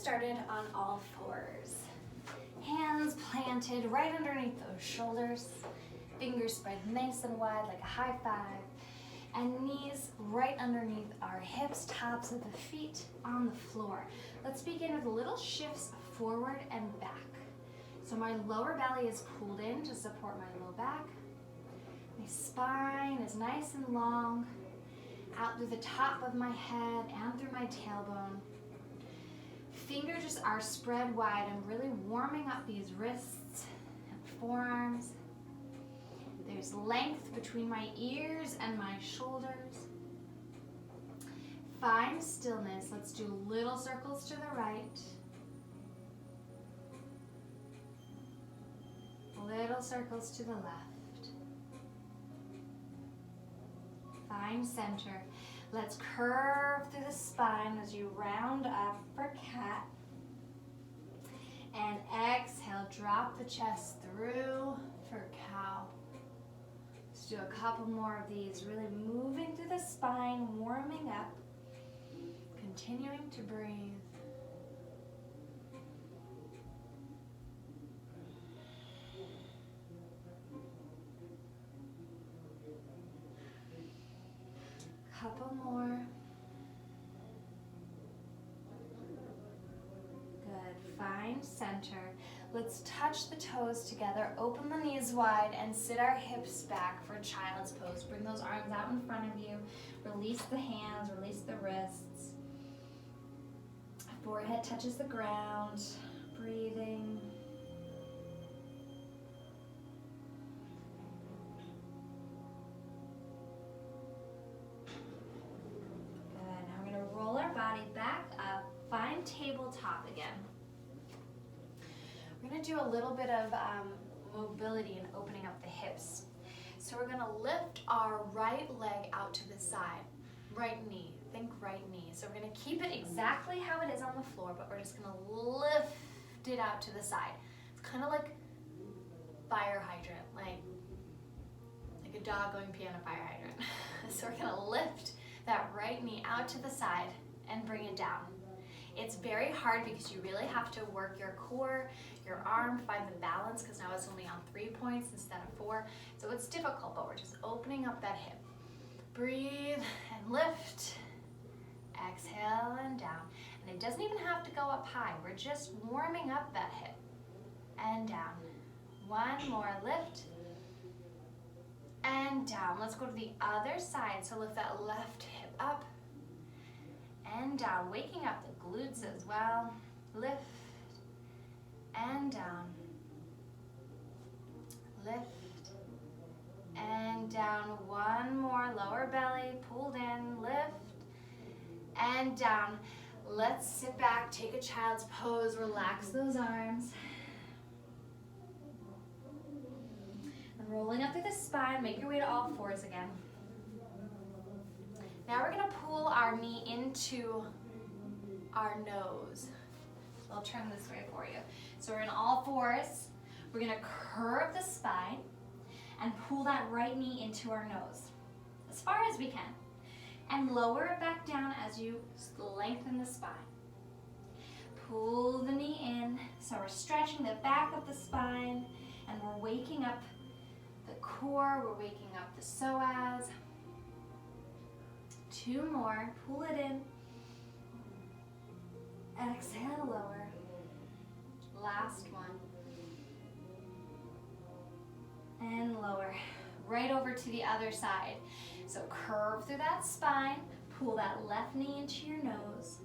started on all fours. Hands planted right underneath those shoulders. Fingers spread nice and wide like a high five. And knees right underneath our hips, tops of the feet on the floor. Let's begin with little shifts forward and back. So my lower belly is pulled in to support my low back. My spine is nice and long, out through the top of my head and through my tailbone. Fingers are spread wide. I'm really warming up these wrists and forearms. There's length between my ears and my shoulders. Find stillness. Let's do little circles to the right. Little circles to the left. Find center. Let's curve through the spine as you round up for cat. And exhale, drop the chest through for cow. Let's do a couple more of these, really moving through the spine, warming up, continuing to breathe. Couple more. Good. Find center. Let's touch the toes together. Open the knees wide and sit our hips back for child's pose. Bring those arms out in front of you. Release the hands, release the wrists. Forehead touches the ground. Breathing. Roll our body back up, find tabletop again. We're going to do a little bit of mobility and opening up the hips. So we're going to lift our right leg out to the side, right knee, think right knee. So we're going to keep it exactly how it is on the floor, but we're just going to lift it out to the side. It's kind of like fire hydrant, like a dog going pee on a fire hydrant. So we're going to lift that right knee out to the side and bring it down. It's very hard because you really have to work your core, your arm, find the balance, because now it's only on 3 points instead of 4. So it's difficult, but we're just opening up that hip. Breathe and lift. Exhale and down. And it doesn't even have to go up high. We're just warming up that hip. And down. One more, lift. And down. Let's go to the other side. So lift that left hip up and down. Waking up the glutes as well. Lift and down. Lift and down. One more. Lower belly, pulled in, lift and down. Let's sit back, take a child's pose, relax those arms. Rolling up through the spine, make your way to all fours again. Now we're going to pull our knee into our nose. I'll turn this way for you. So we're in all fours. We're going to curve the spine and pull that right knee into our nose as far as we can. And lower it back down as you lengthen the spine. Pull the knee in. So we're stretching the back of the spine and we're waking up the core, we're waking up the psoas. 2 more, pull it in. Exhale, lower. Last one. And lower. Right over to the other side. So curve through that spine, pull that left knee into your nose,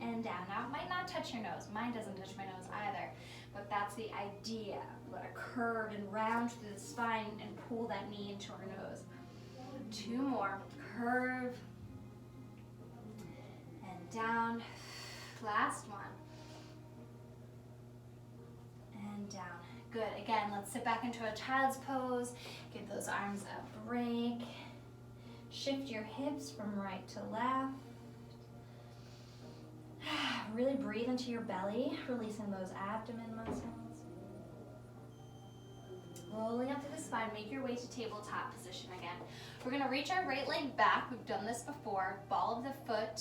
and down. Now it might not touch your nose. Mine doesn't touch my nose either. But that's the idea. We're going to curve and round through the spine and pull that knee into our nose. 2 more. Curve. And down. Last one. And down. Good. Again, let's sit back into a child's pose. Give those arms a break. Shift your hips from right to left. Really breathe into your belly, releasing those abdomen muscles. Rolling up to the spine, make your way to tabletop position again. We're going to reach our right leg back. We've done this before. Ball of the foot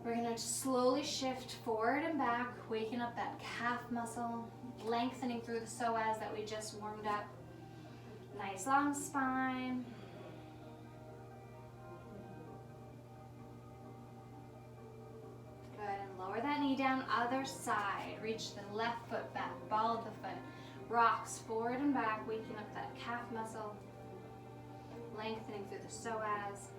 We're gonna slowly shift forward and back, waking up that calf muscle, lengthening through the psoas that we just warmed up. Nice long spine. Good, and lower that knee down, other side. Reach the left foot back, ball of the foot. Rocks forward and back, waking up that calf muscle, lengthening through the psoas.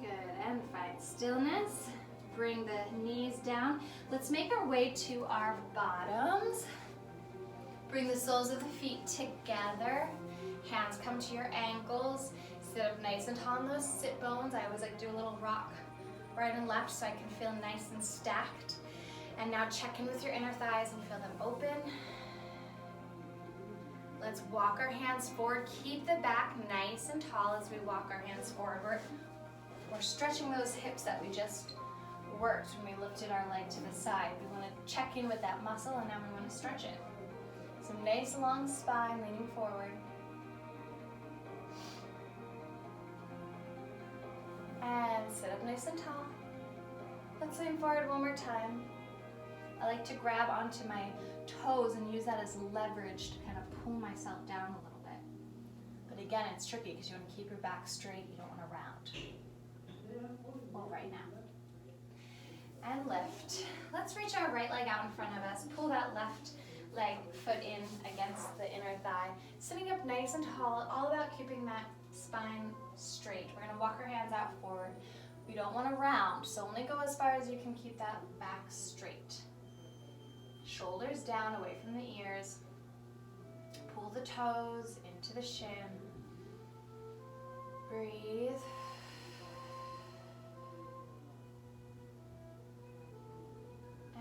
Good, and find stillness. Bring the knees down. Let's make our way to our bottoms. Bring the soles of the feet together. Hands come to your ankles. Sit up nice and tall on those sit bones. I always like to do a little rock right and left so I can feel nice and stacked. And now check in with your inner thighs and feel them open. Let's walk our hands forward. Keep the back nice and tall as we walk our hands forward. We're stretching those hips that we just worked when we lifted our leg to the side. We want to check in with that muscle, and now we want to stretch it. So nice long spine, leaning forward. And sit up nice and tall. Let's lean forward one more time. I like to grab onto my toes and use that as leverage to kind of pull myself down a little bit. But again, it's tricky because you want to keep your back straight. You don't want to round. Well, right now. And lift. Let's reach our right leg out in front of us. Pull that left leg foot in against the inner thigh. Sitting up nice and tall, all about keeping that spine straight. We're going to walk our hands out forward. We don't want to round, so only go as far as you can keep that back straight. Shoulders down, away from the ears. Pull the toes into the shin. Breathe.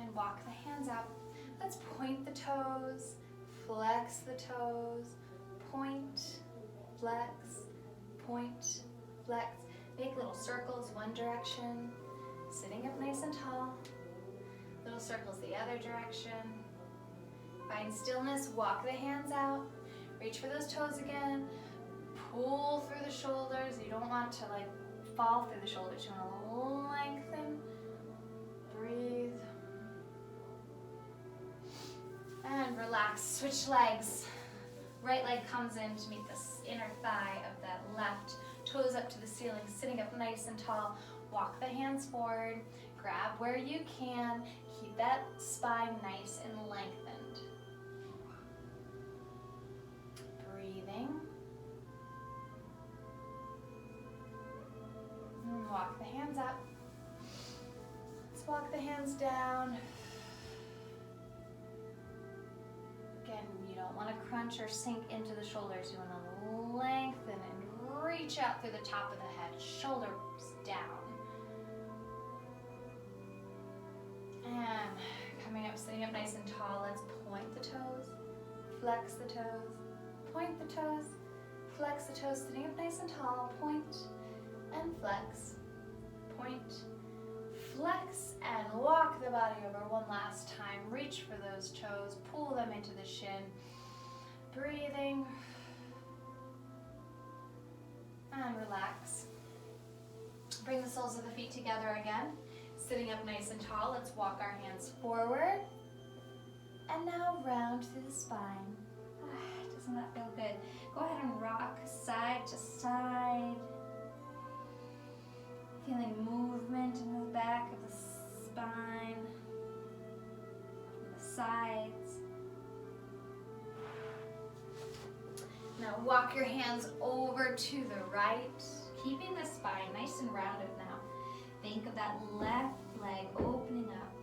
And walk the hands out. Let's point the toes, flex the toes, point, flex, point, flex. Make little circles one direction, sitting up nice and tall. Little circles the other direction. Find stillness, walk the hands out. Reach for those toes again. Pull through the shoulders. You don't want to like fall through the shoulders. You want to lengthen. Breathe. And relax, switch legs. Right leg comes in to meet the inner thigh of that left. Toes up to the ceiling, sitting up nice and tall. Walk the hands forward, grab where you can. Keep that spine nice and lengthened. Breathing. And walk the hands up. Let's walk the hands down. Again, you don't want to crunch or sink into the shoulders. You want to lengthen and reach out through the top of the head, shoulders down. And coming up, sitting up nice and tall, let's point the toes, flex the toes, point the toes, flex the toes, sitting up nice and tall, point and flex, point, flex, and walk the body over one last time. Reach for those toes, pull them into the shin, breathing, and relax. Bring the soles of the feet together again. Sitting up nice and tall, let's walk our hands forward. And now round through the spine. Doesn't that feel good? Go ahead and rock side to side. Feeling movement in the back of the spine, the sides. Now walk your hands over to the right, keeping the spine nice and rounded now. Think of that left leg opening up.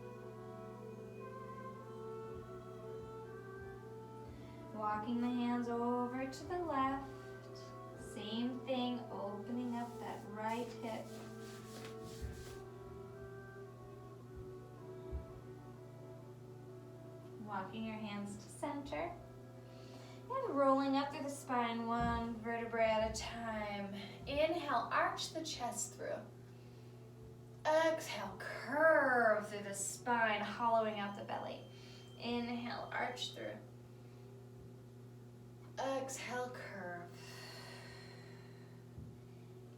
Walking the hands over to the left. Same thing, opening up that right hip. Walking your hands to center. And rolling up through the spine, one vertebrae at a time. Inhale, arch the chest through. Exhale, curve through the spine, hollowing out the belly. Inhale, arch through. Exhale, curve.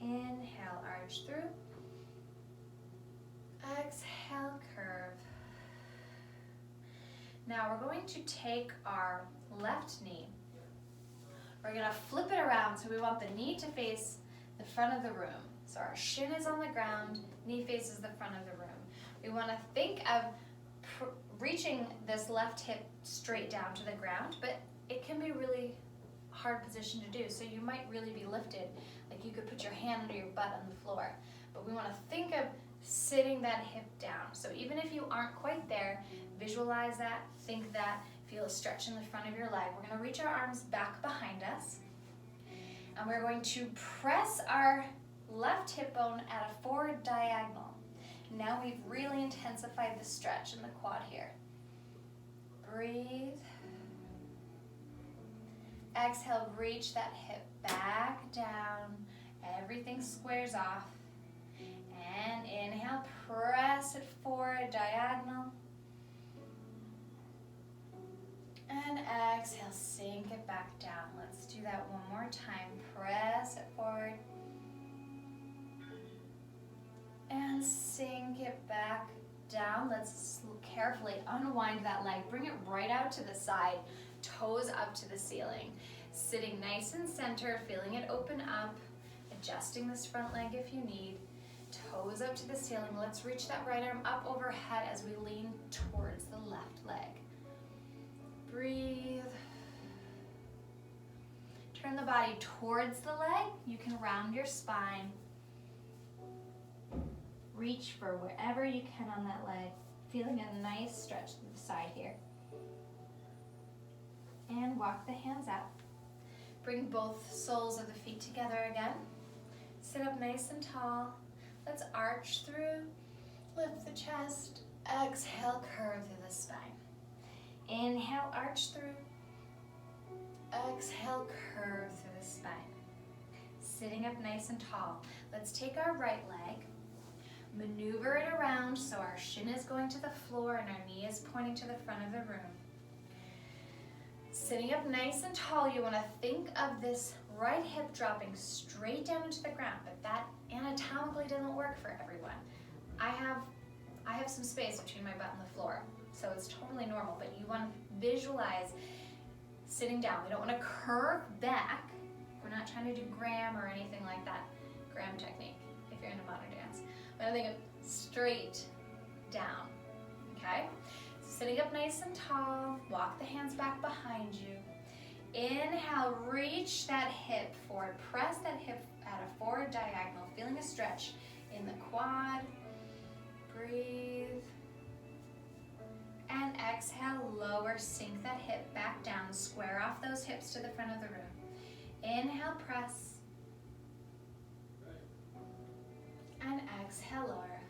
Inhale, arch through. Exhale, curve. Now we're going to take our left knee. We're gonna flip it around, so we want the knee to face the front of the room. So our shin is on the ground, knee faces the front of the room. We wanna think of reaching this left hip straight down to the ground, but it can be really hard position to do, so you might really be lifted. Like you could put your hand under your butt on the floor. But we wanna think of sitting that hip down. So even if you aren't quite there, visualize that, think that, feel a stretch in the front of your leg. We're gonna reach our arms back behind us, and we're going to press our left hip bone at a forward diagonal. Now we've really intensified the stretch in the quad here. Breathe. Exhale, reach that hip back down. Everything squares off. And inhale, press it forward, diagonal. And exhale, sink it back down. Let's do that one more time. Press it forward. And sink it back down. Let's carefully unwind that leg. Bring it right out to the side. Toes up to the ceiling. Sitting nice and centered, feeling it open up. Adjusting this front leg if you need. Toes up to the ceiling. Let's reach that right arm up overhead as we lean towards the left leg. Breathe. Turn the body towards the leg. You can round your spine. Reach for wherever you can on that leg. Feeling a nice stretch to the side here. And walk the hands out. Bring both soles of the feet together again. Sit up nice and tall. Let's arch through. Lift the chest. Exhale, curve through the spine. Inhale, arch through. Exhale, curve through the spine. Sitting up nice and tall. Let's take our right leg, maneuver it around so our shin is going to the floor and our knee is pointing to the front of the room. Sitting up nice and tall, you want to think of this right hip dropping straight down into the ground, but that anatomically doesn't work for everyone. I have some space between my butt and the floor, so it's totally normal, but you want to visualize sitting down. We don't want to curve back. We're not trying to do Graham or anything like that. Graham technique, if you're into modern dance. But I think of straight down, okay? So sitting up nice and tall, walk the hands back behind you. Inhale, reach that hip forward. Press that hip at a forward diagonal, feeling a stretch in the quad. Breathe. And exhale, lower, sink that hip back down. Square off those hips to the front of the room. Inhale, press. And exhale, lower.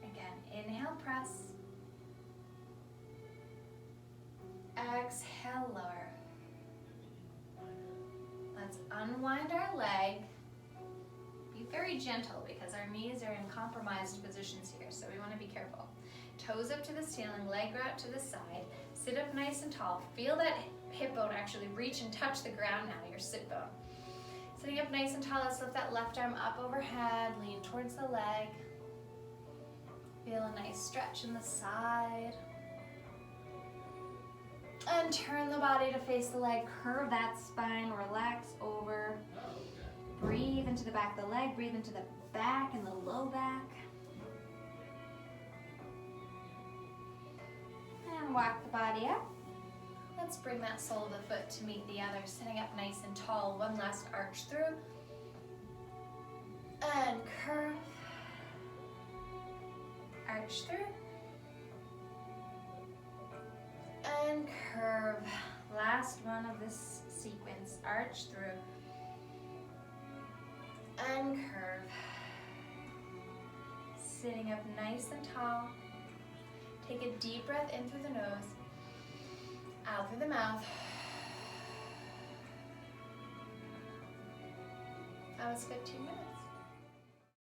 Again, inhale, press. Exhale, lower. Let's unwind our leg. Be very gentle because our knees are in compromised positions here, so we want to be careful. Toes up to the ceiling, leg out to the side. Sit up nice and tall. Feel that hip bone actually reach and touch the ground now, your sit bone. Sitting up nice and tall, let's lift that left arm up overhead, lean towards the leg. Feel a nice stretch in the side. And turn the body to face the leg, curve that spine, relax over. Breathe into the back of the leg, breathe into the back and the low back. And walk the body up. Let's bring that sole of the foot to meet the other, sitting up nice and tall. One last arch through. And curve. Arch through. And curve. Last one of this sequence. Arch through. And curve. Sitting up nice and tall. Take a deep breath in through the nose. Out through the mouth. That was 15 minutes.